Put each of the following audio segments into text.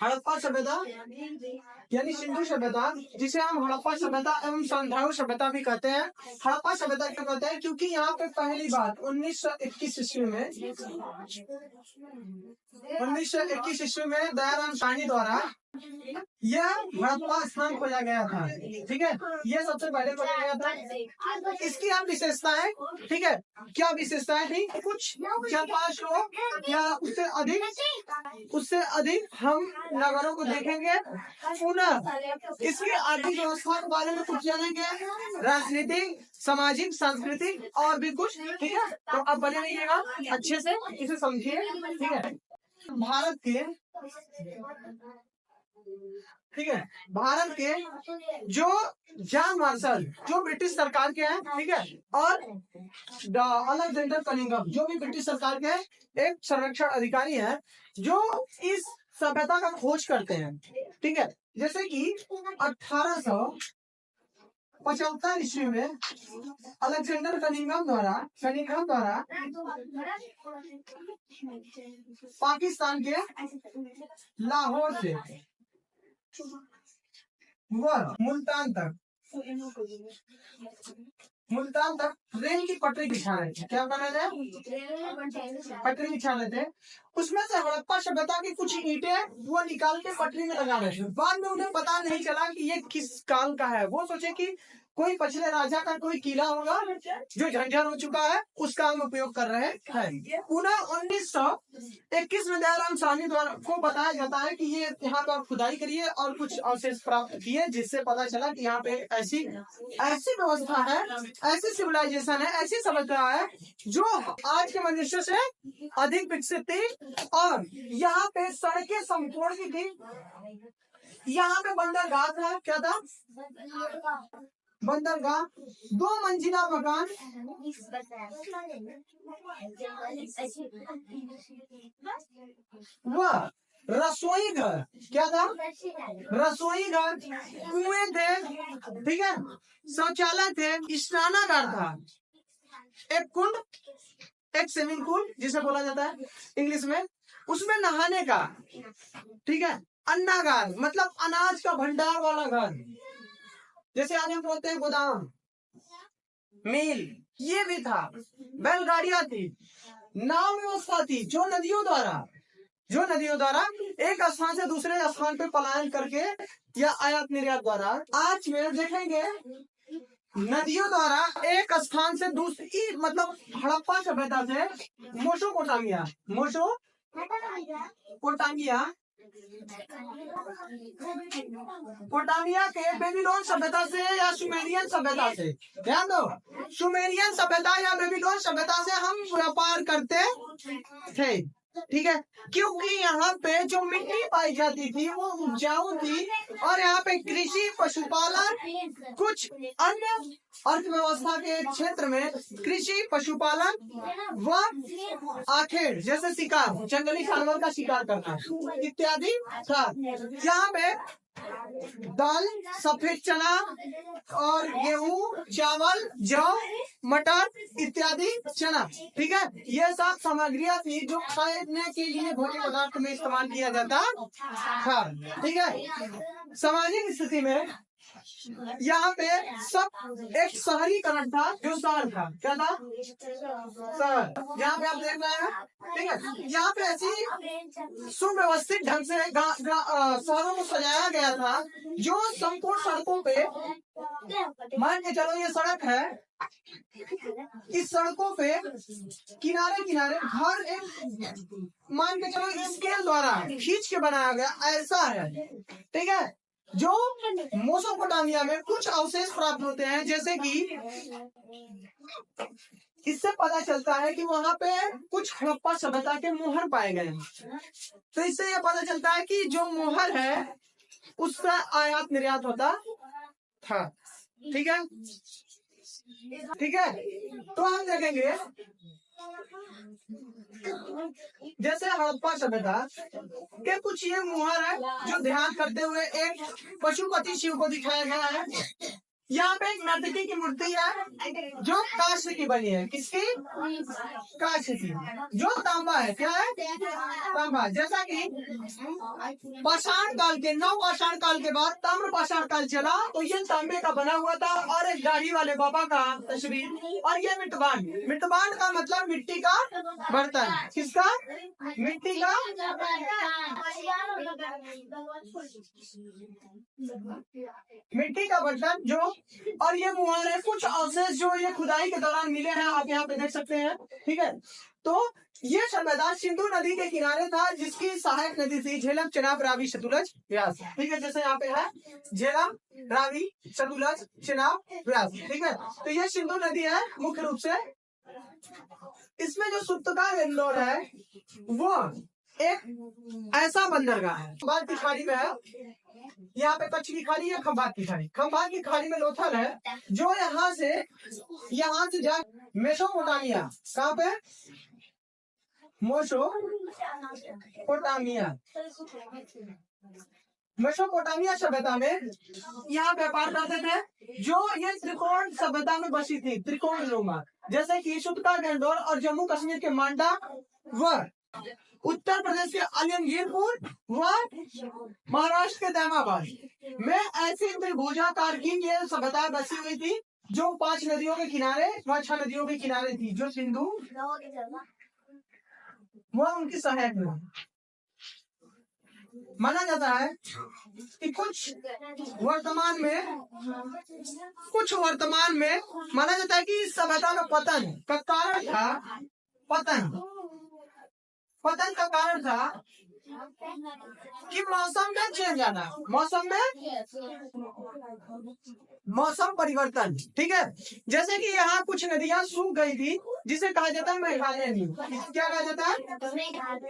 हड़प्पा सभ्यता यानी सिंधु सभ्यता, जिसे हम हड़प्पा सभ्यता एवं संधारण सभ्यता भी कहते हैं। हड़प्पा सभ्यता क्यों कहते हैं? क्योंकि यहाँ पे पहली बार 1921 ईस्वी में 1921 ईस्वी में दयाराम साहनी द्वारा यह हड़प्पा स्थान खोजा गया था। ठीक है, यह सबसे पहले खोजा गया था। इसकी हम विशेषताएं, ठीक है, क्या विशेषताएं थी? कुछ 4-5 लोग या उससे अधिक हम नगरों को देखेंगे। पुनः इसकी आर्थिक व्यवस्था के बारे में कुछ जानेंगे, राजनीतिक, सामाजिक, सांस्कृतिक और भी कुछ। ठीक है, तो अब बने रहिएगा, अच्छे से इसे समझिए। ठीक है, भारत के ठीक है, भारत के जो जॉन मार्शल जो ब्रिटिश सरकार के हैं, ठीक है, और अलेक्जेंडर कनिंघम जो भी ब्रिटिश सरकार के हैं, एक संरक्षण अधिकारी है जो इस सभ्यता का खोज करते हैं। ठीक है, जैसे कि 1875 ईस्वी में अलेक्जेंडर कनिंघम द्वारा पाकिस्तान के लाहौर से मुल्तान तक रेल की पटरी बिछा रहे थे। क्या कर रहे थे? पटरी बिछा रहे थे। उसमें से हड़प्पा सभ्यता की कुछ ईंटें वो निकाल के पटरी में लगा रहे थे। बाद में उन्हें पता नहीं चला कि ये किस काल का है। वो सोचे कि कोई पिछले राजा का कोई किला होगा जो झंझर हो चुका है, उसका हम उपयोग कर रहे हैं। पुनः 1921 में दयाराम साहनी द्वारा को बताया जाता है कि ये यहाँ पर खुदाई करिए और कुछ अवशेष प्राप्त किए, जिससे पता चला कि यहाँ पे ऐसी व्यवस्था है, ऐसी सिविलाइजेशन है, ऐसी सभ्यता है जो आज के मनुष्य से अधिक विकसित थी। और यहाँ पे सड़कें संपूर्ण की थी। यहाँ पे बंदरगाह था। क्या था? बंदरगाह, 2 मंजिला मकान, वह रसोई घर। क्या था? रसोई घर, कुएं थे, ठीक है, शौचालय थे, स्नानागार था, एक कुंड, एक स्विमिंग पूल जिसे बोला जाता है इंग्लिश में, उसमें नहाने का, ठीक है, अन्नागार मतलब अनाज का भंडार वाला घर, जैसे आज हम बोलते हैं गोदाम, मिल, ये भी था। बैलगाड़ियां थी, नाव व्यवस्था थी जो नदियों द्वारा एक स्थान से दूसरे स्थान पे पलायन करके या आयात निर्यात द्वारा। आज में देखेंगे नदियों द्वारा एक स्थान से दूसरी, मतलब हड़प्पा सभ्यता से पोटामिया के बेबीलोन सभ्यता से या सुमेरियन सभ्यता से, ध्यान दो, सुमेरियन सभ्यता या बेबीलोन सभ्यता से हम व्यापार करते थे। ठीक है, क्योंकि यहाँ पे जो मिट्टी पाई जाती थी वो उपजाऊ थी और यहाँ पे कृषि, पशुपालन, कुछ अन्य अर्थव्यवस्था के क्षेत्र में कृषि, पशुपालन व आखेड़ जैसे शिकार, जंगली जानवर का शिकार करना इत्यादि था। यहाँ पे दाल, सफेद चना और गेहूं, चावल, जौ, मटर इत्यादि चना, ठीक है, ये सब सामग्रियां थी जो खाने के लिए भोज्य पदार्थ में इस्तेमाल किया जाता था। ठीक है, सामाजिक स्थिति में यहाँ पे सब एक शहरीकरण था, जो शहर था। क्या था? शहर, यहाँ पे आप देख रहे हैं, ठीक है, यहाँ पे ऐसी सुव्यवस्थित ढंग से शहरों को सजाया गया था जो संपूर्ण सड़कों पे, मान के चलो ये सड़क है, इस सड़कों पे किनारे घर एक मान के चलो स्केल द्वारा खींच के बनाया गया, ऐसा है। ठीक है, जो मेसोपोटामिया में कुछ अवशेष प्राप्त होते हैं, जैसे कि इससे पता चलता है कि वहां पे कुछ हड़प्पा सभ्यता के मोहर पाए गए हैं। तो इससे यह पता चलता है कि जो मोहर है उसका आयात निर्यात होता था। ठीक है, तो हम देखेंगे जैसे हड़प्पा सभ्यता के कुछ ये मुहर है जो ध्यान करते हुए एक पशुपति शिव को दिखाया गया है। यहाँ पे एक नर्तकी की मूर्ति है जो कांस्य की बनी है। किसकी? कांस्य की। जो तांबा है, क्या है? तांबा। जैसा कि पाषाण काल के, नव पाषाण काल के बाद ताम्र पाषाण काल चला तो ये तांबे का बना हुआ था और एक दाढ़ी वाले बाबा का तस्वीर। और ये मिटबान, मिटबान का मतलब मिट्टी का बर्तन। किसका? मिट्टी का। मिट्टी का बर्तन जो, और ये मुहावरे कुछ अवशेष जो ये खुदाई के दौरान मिले हैं, आप यहाँ पे देख सकते हैं। ठीक है, तो ये सभ्यता सिंधु नदी के किनारे था, जिसकी सहायक नदी थी झेलम, चेनाब, रावी, सतलुज, व्यास। ठीक है, जैसे यहाँ पे है झेलम, रावी, सतलुज, चेनाब, व्यास। ठीक है, तो ये सिंधु नदी है मुख्य रूप से। इसमें जो सुत्तका वेल्लोर है वो एक ऐसा बंदरगाह है, खंभात की खाड़ी में है। यहाँ पे कच्छ की खाड़ी है, खंभात की खाड़ी। खंभात की खाड़ी में लोथल है जो यहाँ से जा मेसोपोटामिया। कहाँ पे? मेसोपोटामिया सभ्यता में यहाँ व्यापार करते थे, जो ये त्रिकोण सभ्यता में बसी थी, त्रिकोण रोमा। जैसे कि सुत्तका गंडोर और जम्मू कश्मीर के मांडा व उत्तर प्रदेश के अलियनगीरपुर व महाराष्ट्र के दैमाबाद में ऐसी त्रिभुजाकार की ये सभ्यता बसी हुई थी, जो 5 नदियों के किनारे व 6 नदियों के किनारे थी, जो सिंधु वह उनकी सहायक में। माना जाता है कि कुछ वर्तमान में माना जाता है कि इस सभ्यता में पतन का कारण था। पतन का कारण था कि मौसम में चेंज आना, मौसम परिवर्तन। ठीक है, जैसे कि यहाँ कुछ नदियां सूख गई थी, जिसे कहा जाता है मेघालय नीव। क्या कहा जाता है?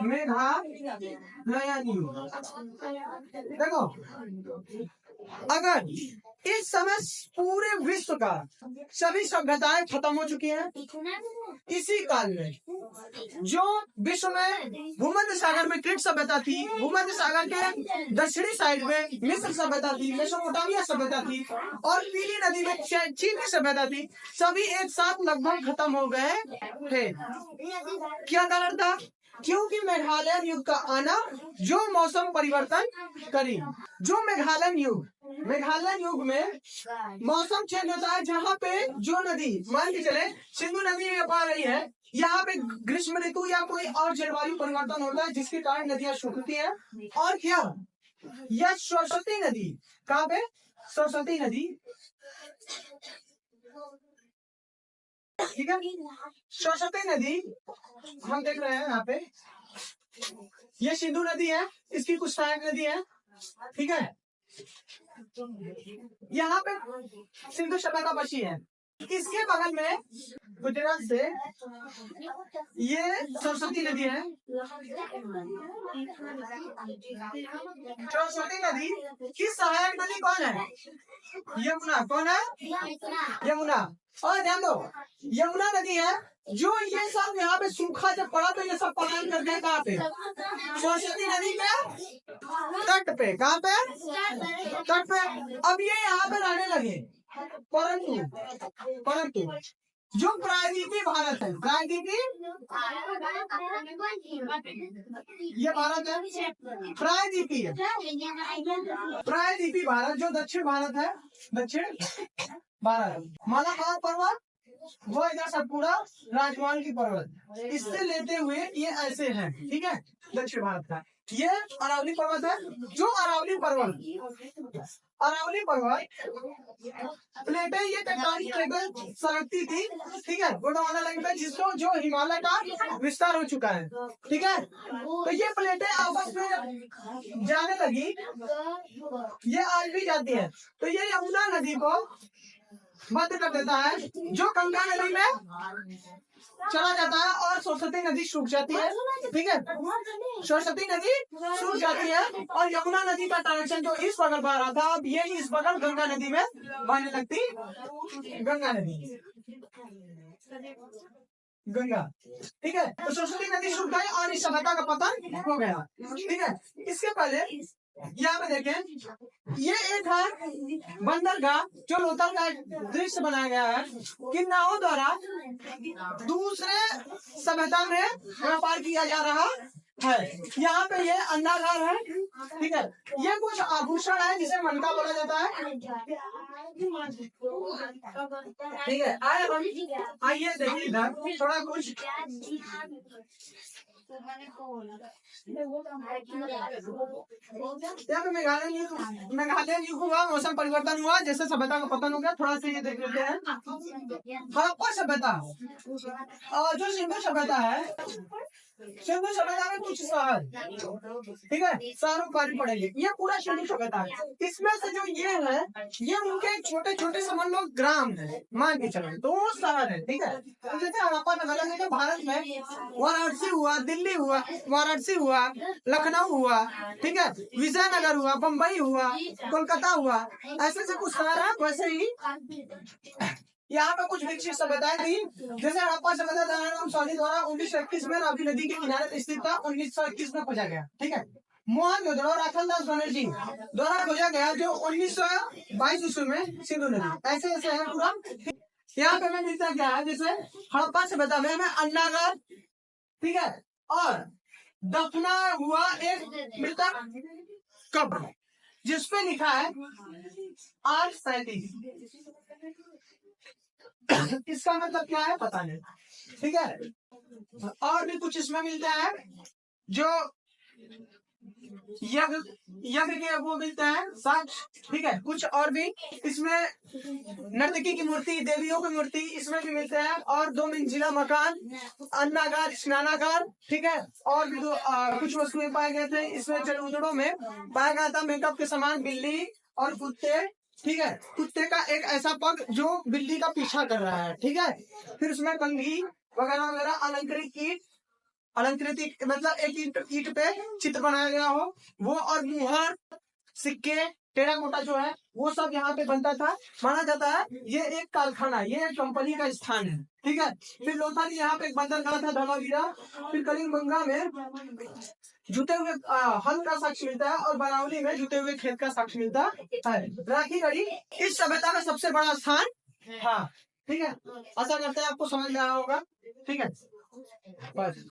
मेघालय नीव। देखो, अगर इस समय पूरे विश्व का सभी सभ्यताएं खत्म हो चुकी हैं, इसी काल में जो विश्व में भूमध्य सागर में क्रीट सभ्यता थी, भूमध्य सागर के दक्षिणी साइड में मिस्र सभ्यता थी, मेसोपोटामिया सभ्यता थी, और पीली नदी में चीन की सभ्यता थी, सभी एक साथ लगभग खत्म हो गए थे। क्या कारण था? क्योंकि मेघालय युग का आना जो मौसम परिवर्तन करी। जो मेघालय युग में मौसम चेंज होता है, जहाँ पे जो नदी, मान के चले सिंधु नदी आ रही है, यहाँ पे ग्रीष्म ऋतु या कोई और जलवायु परिवर्तन होता है, जिसके कारण नदियां सूखती हैं। और क्या, यह सरस्वती नदी, कहाँ पे? सरस्वती नदी। ठीक है, सरस्वती नदी हम देख रहे हैं यहाँ पे, ये सिंधु नदी है, इसकी कुछ सहायक नदी है। ठीक है, यहाँ पे सिंधु सभ्यता बची है। इसके बगल में गुजरात से ये सरस्वती नदी है। सरस्वती नदी की सहायक नदी कौन है? यमुना। कौन है? यमुना। और ध्यान दो, यमुना नदी है जो ये सब यहाँ पे सूखा जब पड़ा तो ये सब पलायन कर गए। कहाँ पे? सरस्वती नदी के तट पे। कहाँ पे? तट पे। अब ये यहाँ पे रहने लगे, परंतु जो प्रायद्वीपीय भारत है, ये भारत है प्रायद्वीपीय भारत, जो दक्षिण भारत है, मालाबार पर्वत, वो इधर सतपुड़ा, राजवान की पर्वत, इससे लेते हुए ये ऐसे हैं। ठीक है, दक्षिण भारत का ये अरावली पर्वत है। जो अरावली पर्वत प्लेटें ये टेक्टोनिक प्लेटें सरकती थी। ठीक है, गोंडवाना लाइन पे, जिसको जो हिमालय का विस्तार हो चुका है। ठीक है, तो ये प्लेटें आपस में जाने लगी, ये आज भी जाती है। तो ये यमुना नदी को बंद कर देता है, जो गंगा नदी में चला जाता है, और सरस्वती नदी सूख जाती है। ठीक है, सरस्वती नदी सूख जाती है और यमुना नदी का डायरेक्शन जो इस बगल बह रहा था, अब ये इस बगल गंगा नदी में बहने लगती। गंगा नदी, गंगा। ठीक है, तो सरस्वती नदी सूख गई और इस सभ्यता का पतन हो गया। ठीक है, इसके पहले यहाँ पे देखें, ये एक है बंदरगाह जो लोथल का एक दृश्य बनाया गया है कि नावों द्वारा दूसरे सभ्यता में व्यापार किया जा रहा है। यहाँ पे ये अंडाकार है, ठीक है। ये कुछ आभूषण है जिसे मनका बोला जाता है, ठीक है। आइए देखिए इधर थोड़ा कुछ। यहाँ पे मेघालय नहीं हुआ, मौसम परिवर्तन हुआ, जैसे सभ्यता का पतन हो गया। थोड़ा सा ये देख लेते हैं हड़प्पा सभ्यता और जो सिंधु सभ्यता है। सिंधु सभ्यता में कुछ शहर, ठीक है, शहरों पर पड़ेंगे। ये पूरा सिंधु सभ्यता है। इसमें से जो ये है, ये उनके छोटे छोटे समझ लो ग्राम है, मान के चलो दो शहर है, ठीक है। तो जैसे हड़प्पा नगर है भारत में, वाराणसी हुआ, दिल्ली हुआ, वाराणसी हुआ, लखनऊ हुआ, ठीक है, विजयनगर हुआ, बम्बई हुआ, कोलकाता हुआ, ऐसे से कुछ शहर है। वैसे ही यहाँ पे कुछ विकसित सभ्यताएं थी। जैसे हड़प्पा सभ्यता द्वारा 1921 में रावी नदी के किनारे स्थित था, 1921 में खोजा गया, ठीक है। मोहनजोदड़ो राखलदास बनर्जी द्वारा खोजा गया जो 1922 ईस्वी में सिंधु नदी। ऐसे ऐसे है पूरा। यहाँ पे हमें मिलता क्या है, जैसे हड़प्पा सभ्यता में हमें अंडागार, ठीक है, और दफना हुआ एक मिलता कब्र जिसपे लिखा है 837। इसका मतलब क्या है पता नहीं, ठीक है। और भी कुछ इसमें मिलता है जो यज्ञ के वो मिलता है साक्ष्य, ठीक है। कुछ और भी इसमें नर्तकी की मूर्ति, देवियों की मूर्ति इसमें भी मिलते हैं। और 2 मंजिला मकान, अन्नागार, स्नानागार, ठीक है। और भी कुछ वस्तुएं पाए गए थे इसमें। चलूदड़ों में पाया गया था मेकअप के समान बिल्ली और कुत्ते, ठीक है। कुत्ते का एक ऐसा पग जो बिल्ली का पीछा कर रहा है, ठीक है। फिर उसमें कंघी वगैरह वगैरह, अलंकृत मतलब एक ईट पे चित्र बनाया गया हो वो, और मुहर, सिक्के, टेराकोटा जो है वो सब यहाँ पे बनता था। माना जाता है ये एक कारखाना, ये एक कंपनी का स्थान है, ठीक है। फिर लोथल यहाँ पे एक बंदरगाह था, धोलावीरा। फिर कलिंगबंगा में जुते हुए हल का साक्ष्य मिलता है, और बरावली में जुते हुए खेत का साक्ष्य मिलता है। राखी गढ़ी इस सभ्यता का सबसे बड़ा स्थान था, ठीक है। आशा करते हैं आपको समझ में आया होगा, ठीक है। बस।